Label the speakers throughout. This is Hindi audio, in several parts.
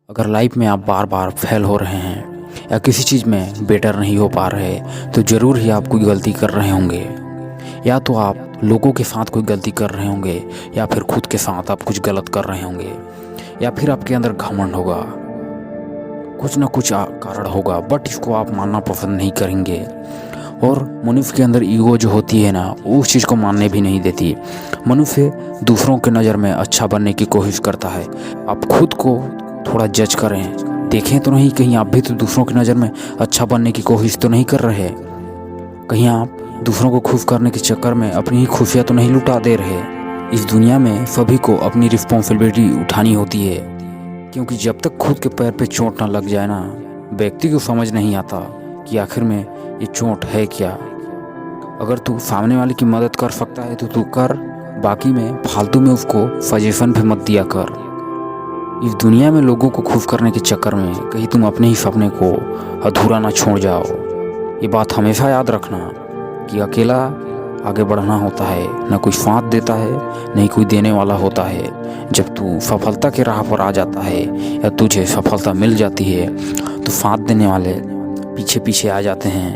Speaker 1: अगर लाइफ में आप बार बार फेल हो रहे हैं या किसी चीज़ में बेटर नहीं हो पा रहे तो ज़रूर ही आप कोई गलती कर रहे होंगे। या तो आप लोगों के साथ कोई गलती कर रहे होंगे या फिर खुद के साथ आप कुछ गलत कर रहे होंगे या फिर आपके अंदर घमंड होगा। कुछ ना कुछ कारण होगा, बट इसको आप मानना पसंद नहीं करेंगे। और मनुष्य के अंदर ईगो जो होती है ना, वो उस चीज़ को मानने भी नहीं देती। मनुष्य दूसरों के नज़र में अच्छा बनने की कोशिश करता है। आप खुद को थोड़ा जज करें, देखें तो नहीं कहीं आप भी तो दूसरों की नज़र में अच्छा बनने की कोशिश तो नहीं कर रहे। कहीं आप दूसरों को खुश करने के चक्कर में अपनी ही खुशियाँ तो नहीं लुटा दे रहे। इस दुनिया में सभी को अपनी रिस्पॉन्सिबिलिटी उठानी होती है, क्योंकि जब तक खुद के पैर पे चोट ना लग जाए ना, व्यक्ति को समझ नहीं आता कि आखिर में ये चोट है क्या। अगर तू सामने वाले की मदद कर सकता है तो तू कर, बाकी में फालतू में उसको सजेशन भी मत दिया कर। इस दुनिया में लोगों को खुश करने के चक्कर में कहीं तुम अपने ही सपने को अधूरा ना छोड़ जाओ। ये बात हमेशा याद रखना कि अकेला आगे बढ़ना होता है, न कोई साथ देता है नहीं कोई देने वाला होता है। जब तू सफलता के राह पर आ जाता है या तुझे सफलता मिल जाती है तो साथ देने वाले पीछे पीछे आ जाते हैं।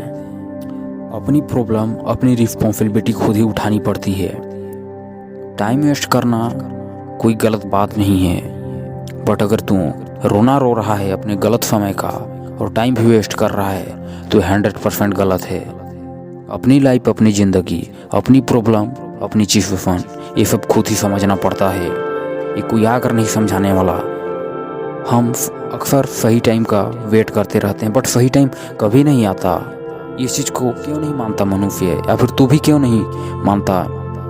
Speaker 1: अपनी प्रॉब्लम अपनी रिस्पॉन्सिबिलिटी खुद ही उठानी पड़ती है। टाइम वेस्ट करना कोई गलत बात नहीं है, बट अगर तू रोना रो रहा है अपने गलत समय का और टाइम भी वेस्ट कर रहा है तो 100% गलत है। अपनी लाइफ, अपनी ज़िंदगी, अपनी प्रॉब्लम, अपनी सिचुएशन, ये सब खुद ही समझना पड़ता है। ये कोई आकर नहीं समझाने वाला। हम अक्सर सही टाइम का वेट करते रहते हैं, बट सही टाइम कभी नहीं आता। इस चीज़ को क्यों नहीं मानता मनुष्य, या फिर तू भी क्यों नहीं मानता?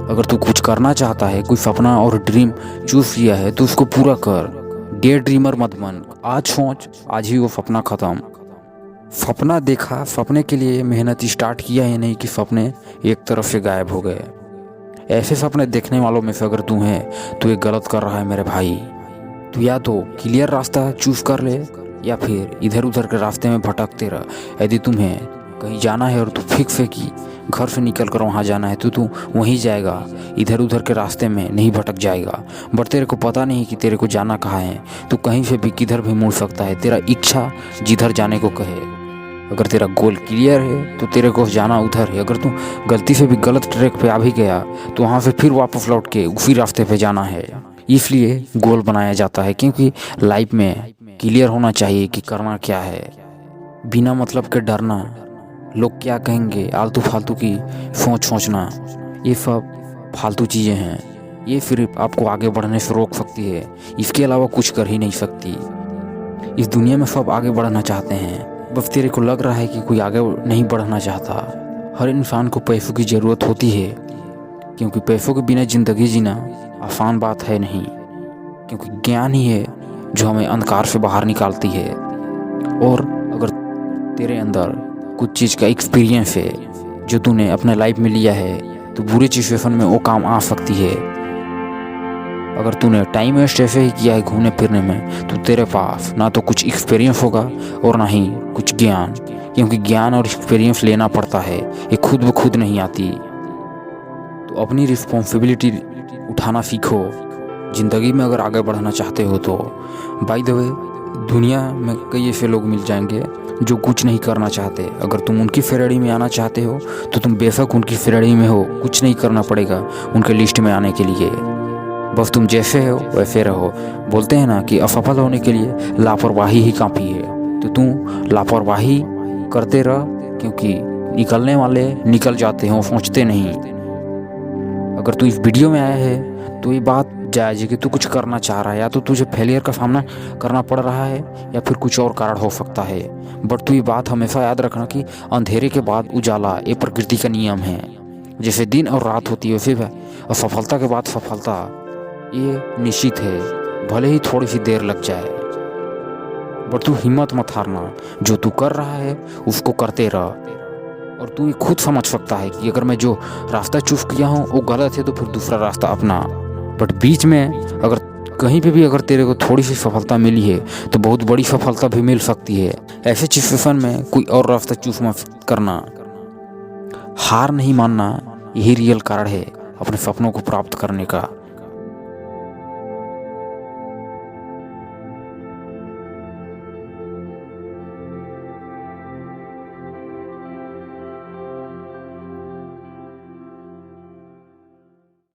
Speaker 1: अगर तू कुछ करना चाहता है, कोई सपना और ड्रीम चूज किया है तो उसको पूरा कर। डे ड्रीमर मत बन। आज सोच, आज ही वो सपना ख़त्म। सपना देखा, सपने के लिए मेहनत स्टार्ट किया है, नहीं कि सपने एक तरफ से गायब हो गए। ऐसे सपने देखने वालों में से अगर तू है तो ये गलत कर रहा है मेरे भाई। तू या तो क्लियर रास्ता चूज कर ले या फिर इधर उधर के रास्ते में भटकते रह। यदि तुम्हें कहीं जाना है और तू फिक्स है कि घर से निकल कर वहाँ जाना है तो तू वहीं जाएगा, इधर उधर के रास्ते में नहीं भटक जाएगा। बट तेरे को पता नहीं कि तेरे को जाना कहाँ है, तू कहीं से भी किधर भी मुड़ सकता है। तेरा इच्छा जिधर जाने को कहे। अगर तेरा गोल क्लियर है तो तेरे को जाना उधर है। अगर तू गलती से भी गलत ट्रैक पे आ भी गया तो वहाँ से फिर वापस लौट के उसी रास्ते पे जाना है। इसलिए गोल बनाया जाता है, क्योंकि लाइफ में क्लियर होना चाहिए कि करना क्या है। बिना मतलब के डरना, लोग क्या कहेंगे, आलतू फालतू की सोचना, ये सब फालतू चीज़ें हैं। ये सिर्फ आपको आगे बढ़ने से रोक सकती है, इसके अलावा कुछ कर ही नहीं सकती। इस दुनिया में सब आगे बढ़ना चाहते हैं, बस तेरे को लग रहा है कि कोई आगे नहीं बढ़ना चाहता। हर इंसान को पैसों की ज़रूरत होती है, क्योंकि पैसों के बिना ज़िंदगी जीना आसान बात है नहीं। क्योंकि ज्ञान ही है जो हमें अंधकार से बाहर निकालती है। और अगर तेरे अंदर कुछ चीज़ का एक्सपीरियंस है जो तूने अपने लाइफ में लिया है तो बुरे सिचुएशन में वो काम आ सकती है। अगर तूने टाइम वेस्ट ऐसे ही किया है घूमने फिरने में तो तेरे पास ना तो कुछ एक्सपीरियंस होगा और ना ही कुछ ज्ञान, क्योंकि ज्ञान और एक्सपीरियंस लेना पड़ता है, ये खुद ब खुद नहीं आती। तो अपनी रिस्पॉन्सिबिलिटी उठाना सीखो ज़िंदगी में अगर आगे बढ़ना चाहते हो तो। बाय द वे, दुनिया में कई ऐसे लोग मिल जाएंगे जो कुछ नहीं करना चाहते। अगर तुम उनकी श्रेणी में आना चाहते हो तो तुम बेशक उनकी श्रेणी में हो, कुछ नहीं करना पड़ेगा उनके लिस्ट में आने के लिए। बस तुम जैसे हो वैसे रहो। बोलते हैं ना कि असफल होने के लिए लापरवाही ही काफ़ी है। तो तुम लापरवाही करते रह, क्योंकि निकलने वाले निकल जाते हैं, सोचते नहीं। अगर तू इस वीडियो में आया है तो ये बात जायज़ है कि तू कुछ करना चाह रहा है, या तो तुझे फेलियर का सामना करना पड़ रहा है या फिर कुछ और कारण हो सकता है। बट तू ये बात हमेशा याद रखना कि अंधेरे के बाद उजाला ये प्रकृति का नियम है। जैसे दिन और रात होती है वैसे असफलता के बाद सफलता ये निश्चित है, भले ही थोड़ी सी देर लग जाए। बट तू हिम्मत मत हारना, जो तू कर रहा है उसको करते रह। और तू ये खुद समझ सकता है कि अगर मैं जो रास्ता चूज किया हूँ वो गलत है तो फिर दूसरा रास्ता अपना। बट बीच में अगर कहीं पे भी अगर तेरे को थोड़ी सी सफलता मिली है तो बहुत बड़ी सफलता भी मिल सकती है। ऐसे सिचुएशन में कोई और रास्ता चूज मत करना। हार नहीं मानना यही रियल कारण है अपने सपनों को प्राप्त करने का।